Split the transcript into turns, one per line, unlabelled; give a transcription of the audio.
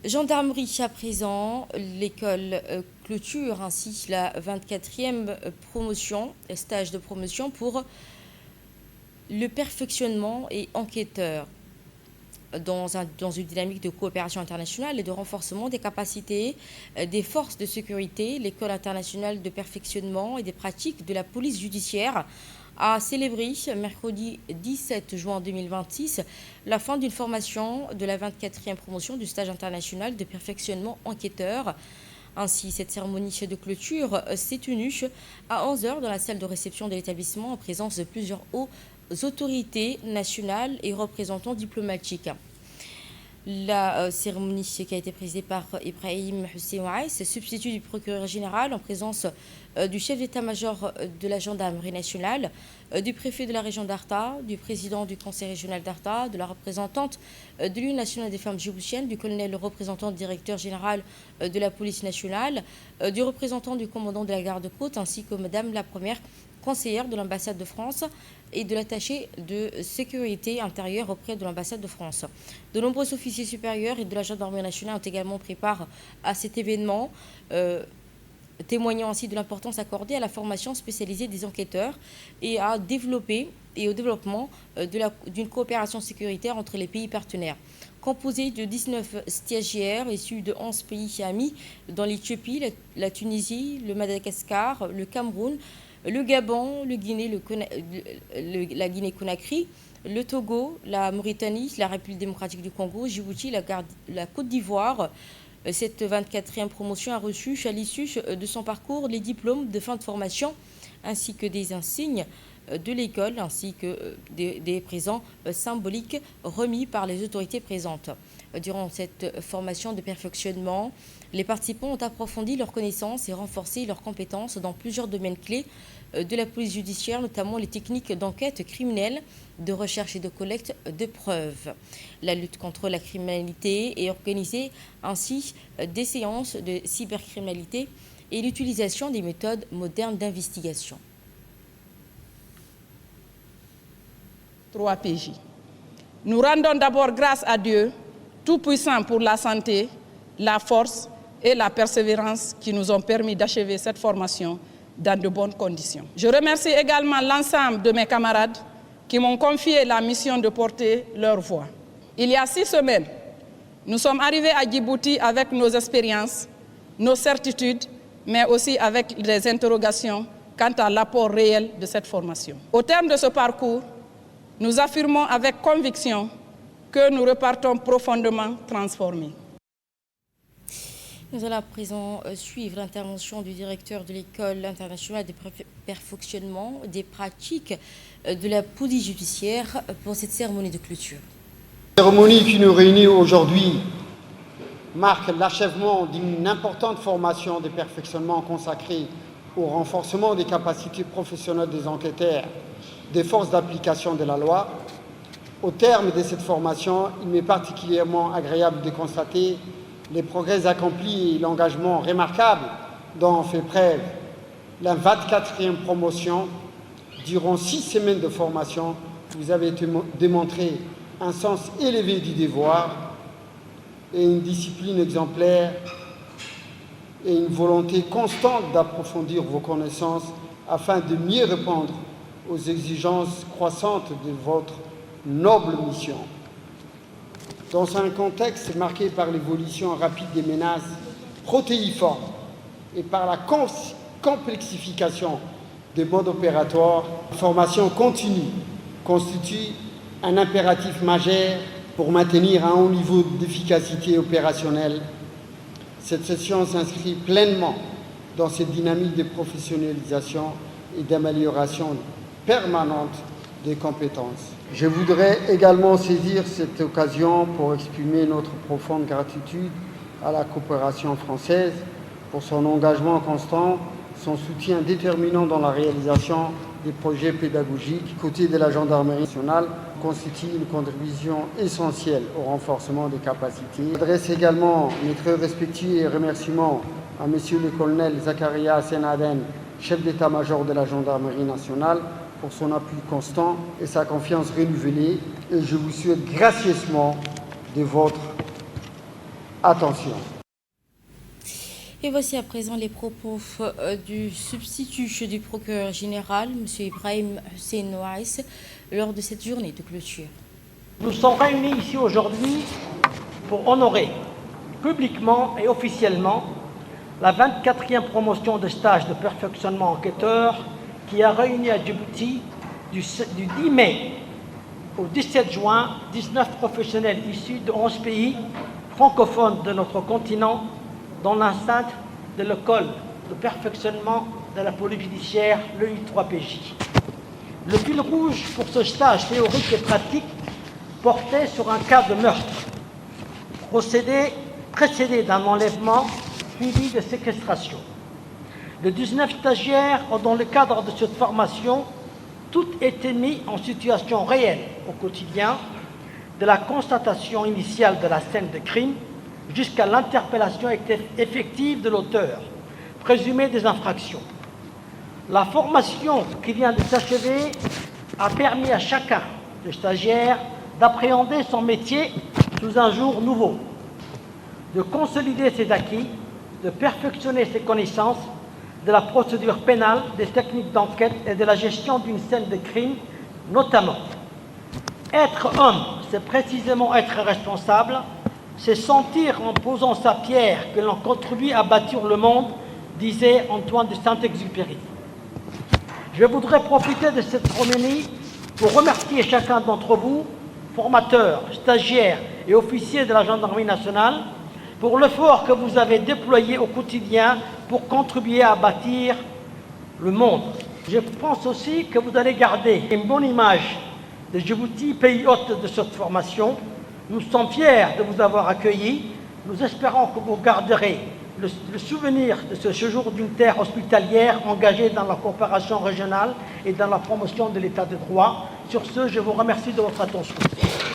Gendarmerie à présent, l'école clôture ainsi la 24e promotion, stage de promotion pour le perfectionnement et enquêteur dans une dynamique de coopération internationale et de renforcement des capacités des forces de sécurité. L'école internationale de perfectionnement et des pratiques de la police judiciaire a célébré mercredi 17 juin 2026 la fin d'une formation de la 24e promotion du stage international de perfectionnement enquêteur. Ainsi, cette cérémonie de clôture s'est tenue à 11 heures dans la salle de réception de l'établissement en présence de plusieurs hauts autorités nationales et représentants diplomatiques. La cérémonie qui a été présidée par Ibrahim Hussein Ouaïs, substitut du procureur général en présence du chef d'état-major de la gendarmerie nationale, du préfet de la région d'Arta, du président du conseil régional d'Arta, de la représentante de l'Union nationale des femmes djiboutiennes, du colonel représentant directeur général de la police nationale, du représentant du commandant de la garde-côte, ainsi que madame la première conseillère de l'ambassade de France et de l'attaché de sécurité intérieure auprès de l'ambassade de France. De nombreux officiers supérieurs et de la gendarmerie nationale ont également pris part à cet événement, témoignant ainsi de l'importance accordée à la formation spécialisée des enquêteurs et à développer et au développement d'une coopération sécuritaire entre les pays partenaires. Composé de 19 stagiaires issus de 11 pays amis, dans l'Éthiopie, la Tunisie, le Madagascar, le Cameroun, le Gabon, la Guinée-Conakry, le Togo, la Mauritanie, la République démocratique du Congo, Djibouti, la Côte d'Ivoire. Cette 24e promotion a reçu à l'issue de son parcours les diplômes de fin de formation ainsi que des insignes de l'école ainsi que des présents symboliques remis par les autorités présentes. Durant cette formation de perfectionnement, les participants ont approfondi leurs connaissances et renforcé leurs compétences dans plusieurs domaines clés de la police judiciaire, notamment les techniques d'enquête criminelle, de recherche et de collecte de preuves. La lutte contre la criminalité est organisée ainsi des séances de cybercriminalité et l'utilisation des méthodes modernes d'investigation.
3 PJ. Nous rendons d'abord grâce à Dieu, Tout-Puissant, pour la santé, la force et la persévérance qui nous ont permis d'achever cette formation dans de bonnes conditions. Je remercie également l'ensemble de mes camarades qui m'ont confié la mission de porter leur voix. Il y a 6 semaines, nous sommes arrivés à Djibouti avec nos expériences, nos certitudes, mais aussi avec des interrogations quant à l'apport réel de cette formation. Au terme de ce parcours, nous affirmons avec conviction que nous repartons profondément transformés.
Nous allons à présent suivre l'intervention du directeur de l'École internationale de perfectionnement des pratiques de la police judiciaire pour cette cérémonie de clôture.
La cérémonie qui nous réunit aujourd'hui marque l'achèvement d'une importante formation de perfectionnement consacrée au renforcement des capacités professionnelles des enquêteurs des forces d'application de la loi. Au terme de cette formation, il m'est particulièrement agréable de constater les progrès accomplis et l'engagement remarquable dont fait preuve la 24e promotion. Durant 6 semaines de formation, vous avez démontré un sens élevé du devoir et une discipline exemplaire et une volonté constante d'approfondir vos connaissances afin de mieux répondre aux exigences croissantes de votre noble mission. Dans un contexte marqué par l'évolution rapide des menaces protéiformes et par la complexification des modes opératoires, la formation continue constitue un impératif majeur pour maintenir un haut niveau d'efficacité opérationnelle. Cette session s'inscrit pleinement dans cette dynamique de professionnalisation et d'amélioration permanente des compétences. Je voudrais également saisir cette occasion pour exprimer notre profonde gratitude à la coopération française pour son engagement constant, son soutien déterminant dans la réalisation des projets pédagogiques. Côté de la gendarmerie nationale, constitue une contribution essentielle au renforcement des capacités. J'adresse également mes très respectueux remerciements à Monsieur le colonel Zakaria Senaden, chef d'état-major de la gendarmerie nationale, pour son appui constant et sa confiance renouvelée. Et je vous souhaite gracieusement de votre attention.
Et voici à présent les propos du substitut du procureur général, M. Ibrahim Hussein Ouaïs, lors de cette journée de clôture.
Nous sommes réunis ici aujourd'hui pour honorer publiquement et officiellement la 24e promotion de stage de perfectionnement enquêteur qui a réuni à Djibouti du 10 mai au 17 juin 19 professionnels issus de 11 pays francophones de notre continent dans l'enceinte de l'école de perfectionnement de la police judiciaire, le I3PJ. Le fil rouge pour ce stage théorique et pratique portait sur un cas de meurtre, précédé d'un enlèvement suivi de séquestration. Les 19 stagiaires ont, dans le cadre de cette formation, toutes été mis en situation réelle au quotidien, de la constatation initiale de la scène de crime jusqu'à l'interpellation effective de l'auteur, présumé des infractions. La formation qui vient de s'achever a permis à chacun des stagiaires d'appréhender son métier sous un jour nouveau, de consolider ses acquis, de perfectionner ses connaissances de la procédure pénale, des techniques d'enquête et de la gestion d'une scène de crime, notamment. Être homme, c'est précisément être responsable, c'est sentir en posant sa pierre que l'on contribue à bâtir le monde, disait Antoine de Saint-Exupéry. Je voudrais profiter de cette cérémonie pour remercier chacun d'entre vous, formateurs, stagiaires et officiers de la gendarmerie nationale, pour l'effort que vous avez déployé au quotidien pour contribuer à bâtir le monde. Je pense aussi que vous allez garder une bonne image de Djibouti, pays hôte de cette formation. Nous sommes fiers de vous avoir accueillis. Nous espérons que vous garderez le souvenir de ce séjour d'une terre hospitalière engagée dans la coopération régionale et dans la promotion de l'état de droit. Sur ce, je vous remercie de votre attention.